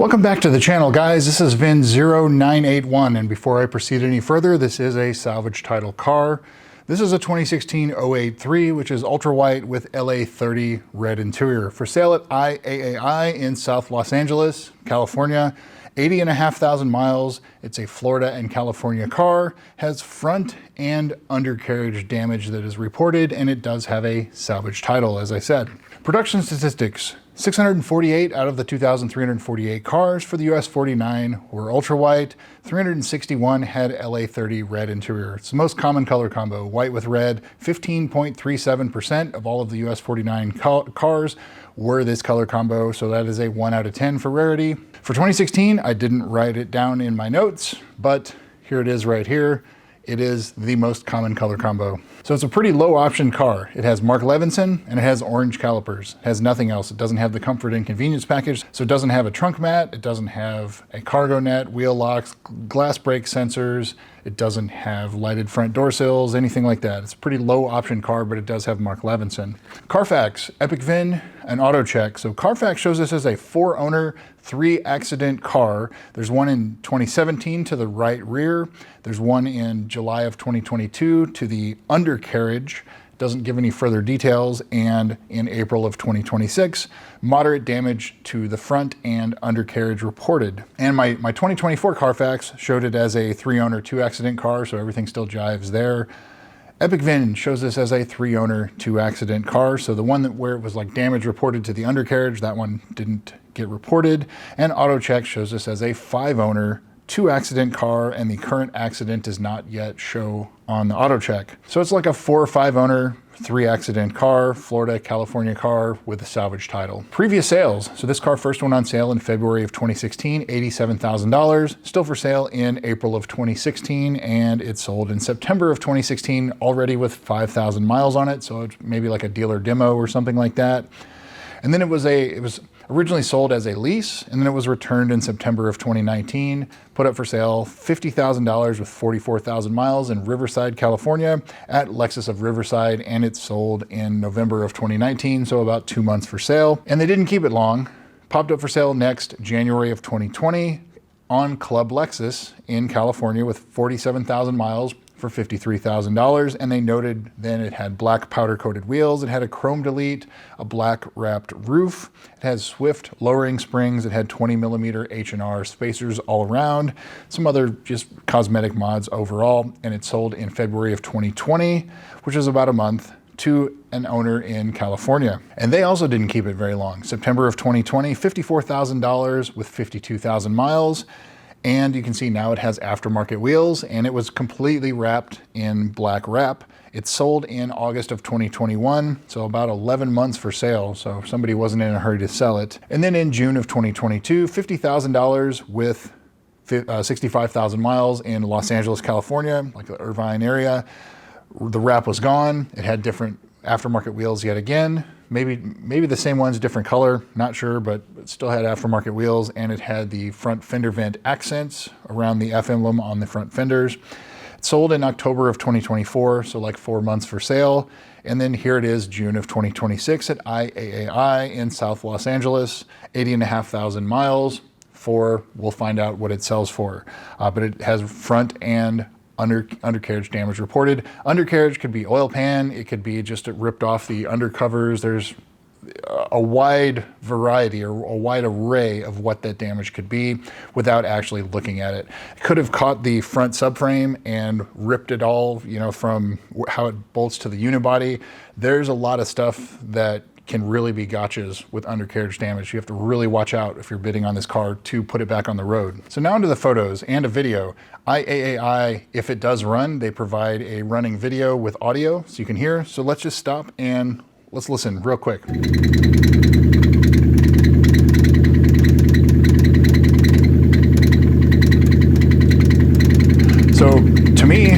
Welcome back to the channel, guys. This is VIN0981, and before I proceed any further, this is a salvage title car. This is a 2016 083, which is ultra white with LA30 red interior. For sale at IAAI in South Los Angeles, California. 80,500 miles. It's a Florida and California car, has front and undercarriage damage that is reported, and it does have a salvage title, as I said. Production statistics: 648 out of the 2,348 cars for the US 49 were ultra white. 361 had LA30 red interior. It's the most common color combo, white with red. 15.37% of all of the US 49 cars were this color combo, so that is a 1 out of 10 for rarity. For 2016, I didn't write it down in my notes, but here it is right here. It is the most common color combo. So it's a pretty low option car. It has Mark Levinson and it has orange calipers. It has nothing else. It doesn't have the comfort and convenience package. So it doesn't have a trunk mat. It doesn't have a cargo net, wheel locks, glass brake sensors. It doesn't have lighted front door sills, anything like that. It's a pretty low option car, but it does have Mark Levinson. Carfax, Epic VIN, and auto check. So Carfax shows this as a 4-owner, 3-accident car. There's one in 2017 to the right rear. There's one in July of 2022 to the undercarriage. Doesn't give any further details. And in April of 2026, moderate damage to the front and undercarriage reported. And my 2024 Carfax showed it as a 3-owner, 2-accident car, so everything still jives there. Epic VIN shows this as a 3-owner, 2-accident car. So the one where it was like damage reported to the undercarriage, that one didn't get reported. And AutoCheck shows this as a 5-owner, 2-accident car, and the current accident does not yet show on the AutoCheck. So it's like a 4 or 5-owner, 3-accident car, Florida, California car with a salvage title. Previous sales. So this car first went on sale in February of 2016, $87,000. Still for sale in April of 2016, and it sold in September of 2016, already with 5,000 miles on it. So it's maybe like a dealer demo or something like that. And then it was originally sold as a lease, and then it was returned in September of 2019, put up for sale $50,000 with 44,000 miles in Riverside, California at Lexus of Riverside, and it sold in November of 2019, so about 2 months for sale. And they didn't keep it long. Popped up for sale next January of 2020 on Club Lexus in California with 47,000 miles for $53,000, and they noted then it had black powder coated wheels, it had a chrome delete, a black wrapped roof, it has swift lowering springs, it had 20mm H&R spacers all around, some other just cosmetic mods overall, and it sold in February of 2020, which is about a month, to an owner in California. And they also didn't keep it very long. September of 2020, $54,000 with 52,000 miles. And you can see now it has aftermarket wheels, and it was completely wrapped in black wrap. It sold in August of 2021, so about 11 months for sale, so somebody wasn't in a hurry to sell it. And then in June of 2022, $50,000 with 65,000 miles in Los Angeles, California, like the Irvine area. The wrap was gone. It had different aftermarket wheels yet again. Maybe the same ones, different color, not sure, but it still had aftermarket wheels, and it had the front fender vent accents around the F emblem on the front fenders. It sold in October of 2024, so like 4 months for sale. And then here it is, June of 2026 at IAAI in South Los Angeles, 80,500 miles for, we'll find out what it sells for. But it has front and undercarriage damage reported. Undercarriage could be oil pan, it could be just ripped off the undercovers. There's a wide variety or a wide array of what that damage could be without actually looking at it. It could have caught the front subframe and ripped it all, from how it bolts to the unibody. There's a lot of stuff that can really be gotchas with undercarriage damage. You have to really watch out if you're bidding on this car to put it back on the road. So now into the photos and a video. IAAI, if it does run, they provide a running video with audio so you can hear. So let's just stop and let's listen real quick. So to me,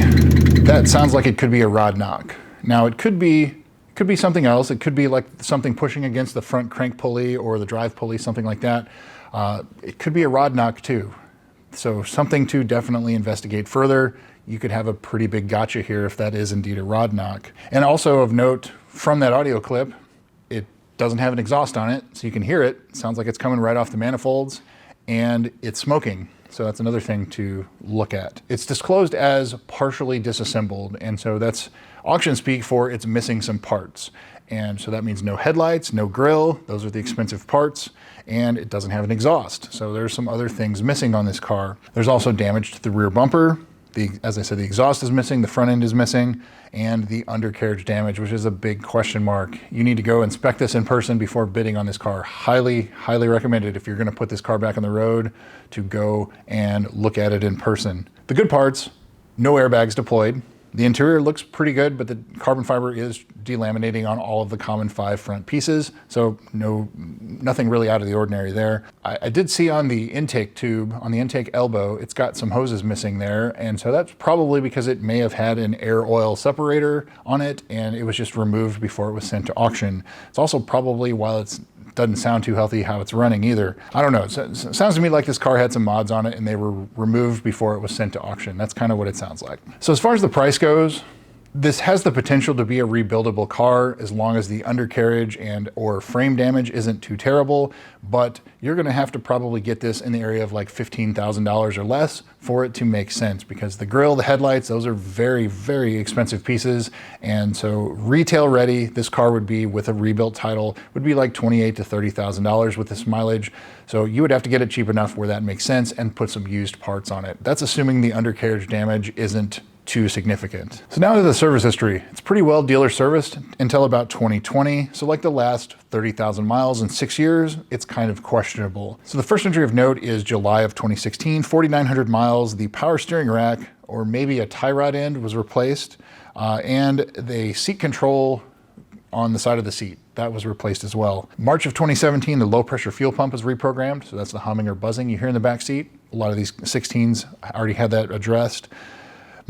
that sounds like it could be a rod knock. Now it could be something else. It could be like something pushing against the front crank pulley or the drive pulley, something like that. It could be a rod knock too. So something to definitely investigate further. You could have a pretty big gotcha here if that is indeed a rod knock. And also of note, from that audio clip, it doesn't have an exhaust on it, so you can hear it. It sounds like it's coming right off the manifolds. and it's smoking. So that's another thing to look at. It's disclosed as partially disassembled, and so that's auction speak for it's missing some parts. And so that means no headlights, no grille, those are the expensive parts, and it doesn't have an exhaust. So there's some other things missing on this car. There's also damage to the rear bumper. As I said, the exhaust is missing, the front end is missing, and the undercarriage damage, which is a big question mark. You need to go inspect this in person before bidding on this car. Highly, highly recommended if you're gonna put this car back on the road to go and look at it in person. The good parts, no airbags deployed. The interior looks pretty good, but the carbon fiber is delaminating on all of the common 5 front pieces, so nothing really out of the ordinary there. I did see on the intake tube, on the intake elbow, it's got some hoses missing there, and so that's probably because it may have had an air oil separator on it, and it was just removed before it was sent to auction. It's also probably, while it doesn't sound too healthy how it's running either. I don't know, it sounds to me like this car had some mods on it and they were removed before it was sent to auction. That's kind of what it sounds like. So as far as the price goes, this has the potential to be a rebuildable car as long as the undercarriage and or frame damage isn't too terrible, but you're gonna have to probably get this in the area of like $15,000 or less for it to make sense, because the grille, the headlights, those are very, very expensive pieces. And so retail ready, this car would be with a rebuilt title, would be like $28,000 to $30,000 with this mileage. So you would have to get it cheap enough where that makes sense and put some used parts on it. That's assuming the undercarriage damage isn't too significant. So now to the service history. It's pretty well dealer serviced until about 2020. So like the last 30,000 miles in 6 years, it's kind of questionable. So the first entry of note is July of 2016, 4,900 miles. The power steering rack, or maybe a tie rod end, was replaced. And the seat control on the side of the seat, that was replaced as well. March of 2017, the low pressure fuel pump was reprogrammed. So that's the humming or buzzing you hear in the back seat. A lot of these 16s already had that addressed.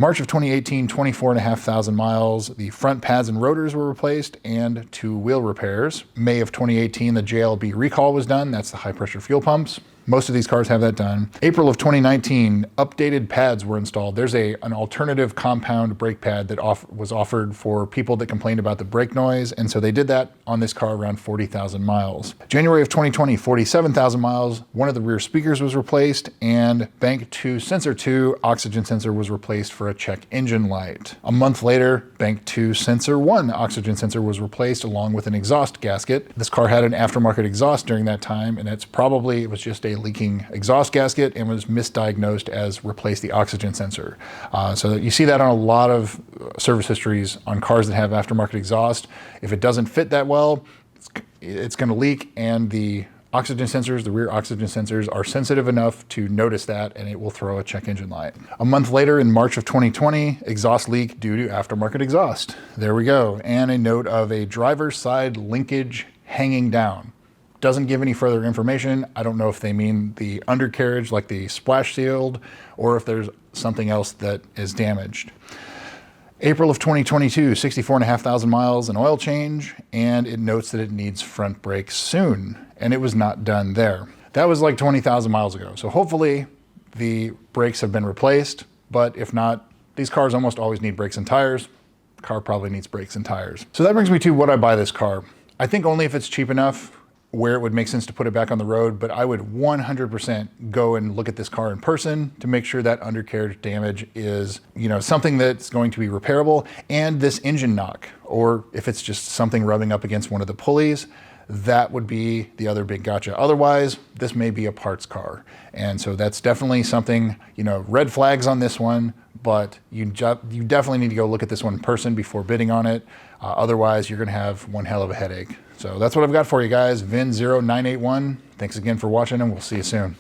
March of 2018, 24,500 miles. The front pads and rotors were replaced and 2 wheel repairs. May of 2018, the JLB recall was done. That's the high pressure fuel pumps. Most of these cars have that done. April of 2019, updated pads were installed. There's an alternative compound brake pad that was offered for people that complained about the brake noise, and so they did that on this car around 40,000 miles. January of 2020, 47,000 miles. One of the rear speakers was replaced, and Bank 2 Sensor 2 oxygen sensor was replaced for a check engine light. A month later, Bank 2 Sensor 1 oxygen sensor was replaced along with an exhaust gasket. This car had an aftermarket exhaust during that time, and it was just a leaking exhaust gasket and was misdiagnosed as replace the oxygen sensor. So you see that on a lot of service histories on cars that have aftermarket exhaust. If it doesn't fit that well, it's going to leak, and the oxygen sensors, the rear oxygen sensors, are sensitive enough to notice that, and it will throw a check engine light. A month later, in March of 2020, exhaust leak due to aftermarket exhaust. There we go. And a note of a driver's side linkage hanging down. Doesn't give any further information. I don't know if they mean the undercarriage, like the splash shield, or if there's something else that is damaged. April of 2022, 64,500 miles, an oil change, and it notes that it needs front brakes soon, and it was not done there. That was like 20,000 miles ago. So hopefully the brakes have been replaced, but if not, these cars almost always need brakes and tires. The car probably needs brakes and tires. So that brings me to would I buy this car? I think only if it's cheap enough where it would make sense to put it back on the road, but I would 100% go and look at this car in person to make sure that undercarriage damage is, something that's going to be repairable, and this engine knock, or if it's just something rubbing up against one of the pulleys, that would be the other big gotcha. Otherwise, this may be a parts car. And so that's definitely something, red flags on this one, but you definitely need to go look at this one in person before bidding on it. Otherwise, you're gonna have one hell of a headache. So that's what I've got for you guys. VIN 0981. Thanks again for watching, and we'll see you soon.